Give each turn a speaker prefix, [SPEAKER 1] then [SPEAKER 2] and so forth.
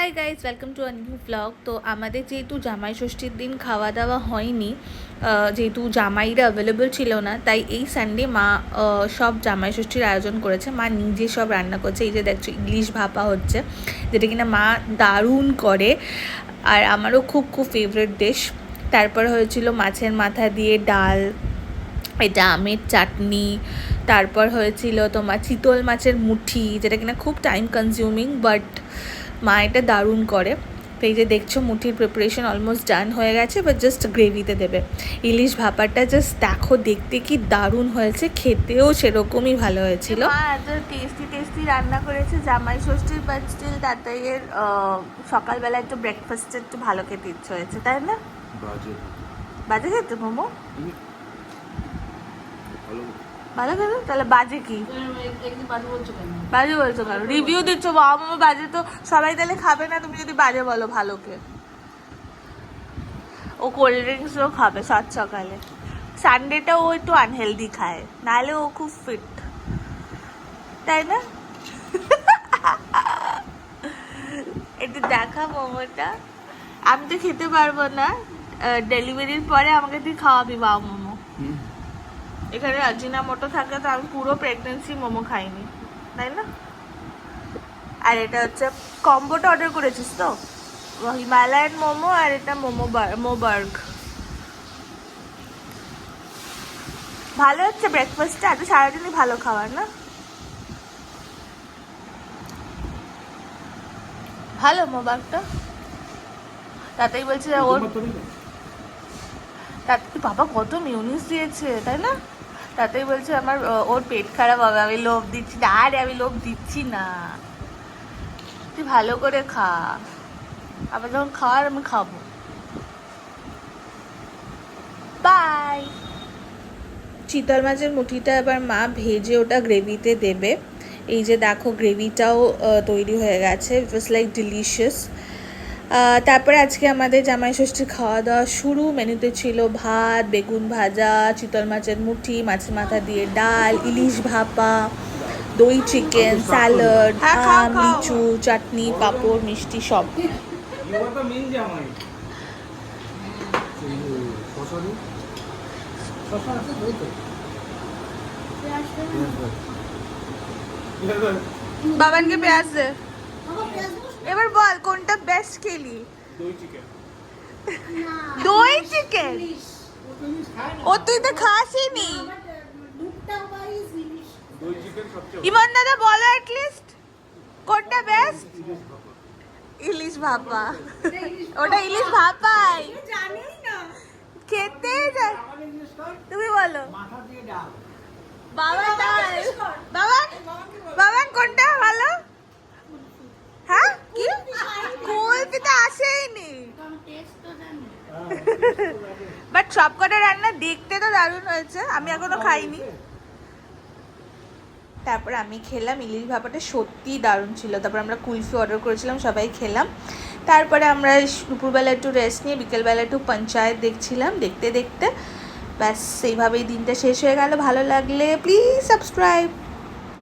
[SPEAKER 1] Hi guys, welcome to a new blog. তো আমাদের যেহেতু জামাই ষষ্ঠীর দিন খাওয়া দাওয়া হয়নি, যেহেতু জামাইরা অ্যাভেলেবল ছিল না, তাই এই সানডে মা সব জামাই ষষ্ঠীর আয়োজন করেছে। মা নিজে সব রান্না করছে। এই যে দেখছো ইলিশ ভাপা হচ্ছে, যেটা কিনা মা দারুণ করে, আর আমারও খুব খুব ফেভারিট ডিশ। তারপর হয়েছিল মাছের মাথা দিয়ে ডাল, এটা আমের চাটনি। তারপর হয়েছিল তোমার চিতল মাছের মুঠি, যেটা কিনা খুব টাইম কনজিউমিং, বাট মা এটা দারুণ করে। তো এই যে দেখছো মুঠির প্রিপারেশন অলমোস্ট ডান হয়ে গেছে, বাট জাস্ট গ্রেভিতে দেবে। ইলিশ ভাপাটা জাস্ট দেখো, দেখতে কি দারুণ হয়েছে, খেতেও সেরকমই ভালো হয়েছিল। মা এত টেস্টি টেস্টি রান্না করেছে জামাই ষষ্ঠীর, বাট স্টিল তাড়াতাড়ির সকালবেলা একটু ব্রেকফাস্টে একটু ভালো খেতে ইচ্ছে হয়েছে, তাই না? বাজে খেতে মোমো ভালো খেতে, তাহলে বাজে কি? বাজে বলছো কেন? রিভিউ দিচ্ছ বাবা মামা বাজে, তো সবাই তাহলে খাবে না তুমি যদি বাজে বলো ভালোকে। ও কোল্ড ড্রিঙ্কসও খাবে সাত সকালে। সানডেটা ও একটু আনহেলদি খায়, নাহলে ও খুব ফিট, তাই না? একটু দেখা মোমোটা। আমি তো খেতে পারবো না, ডেলিভারির পরে আমাকে তুই খাওয়াবি বাবা মোমো। এখানে আজিনামোটো থাকে, তো আমি পুরো প্রেগনেন্সি মোমো খাইনি, তাই না? আর এটা হচ্ছে কম্বোটা অর্ডার করেছিস তো, হিমালয়ান মোমো আর এটা মোবার্গ। ভালো হচ্ছে ব্রেকফাস্টটা, এত সারাদিনই ভালো খাবার না? ভালো মোবার্গটা। তাতেই বলছে ওর, তাতে বাবা কত মিউনিস দিয়েছে, তাই না? তাতেই বলছে আমার ওর পেট খারাপ হবে, আমি লোভ দিচ্ছি না। আরে আমি লোভ দিচ্ছি না, তুই ভালো করে খা, আবার যখন খাওয়ার আমি খাবো। বাই। চিতল মাছের মুঠিটা এবার মা ভেজে ওটা গ্রেভিতে দেবে। এই যে দেখো গ্রেভিটাও তৈরি হয়ে গেছে, ইট ওয়াজ লাইক ডিলিশিয়াস। তারপরে আজকে আমাদের জামাই ষষ্ঠীর খাওয়া দাওয়া শুরু। মেনুতে ছিল ভাত, বেগুন ভাজা, চিতল মাছের মুঠি, মাছের মাথা দিয়ে ডাল, ইলিশ ভাপা, দই চিকেন, স্যালাড, আম, লিচু, চাটনি, পাঁপড়, মিষ্টি সব। বাবানকে পেঁয়াজ দে। এবার বল কোনটা বেস্ট খেলি? দই চিকেন। ও তুই তো খাসই নি। ইমন দাদা বলো অ্যাটলিস্ট কোনটা বেস্ট? ইলিশ ভাপা। ওটা ইলিশ ভাপাই খেতে যায়। তুমি বলো। বাবা ডাল। বাবান, বাবান কোনটা ভালো? হ্যাঁ কি কুলপি তো আসেইনি, বাট সবকটা রান্না দেখতে তো দারুণ হয়েছে। আমি এখনো খাইনি। তারপর আমি খেলাম, ইলিশ ভাপাটা সত্যি দারুণ ছিল। তারপর আমরা কুলফি অর্ডার করেছিলাম, সবাই খেলাম। তারপরে আমরা দুপুরবেলা একটু রেস্ট নিয়ে বিকেলবেলা একটু পঞ্চায়েত দেখছিলাম, দেখতে দেখতে ব্যাস সেইভাবেই দিনটা শেষ হয়ে গেল। ভালো লাগলে প্লিজ সাবস্ক্রাইব।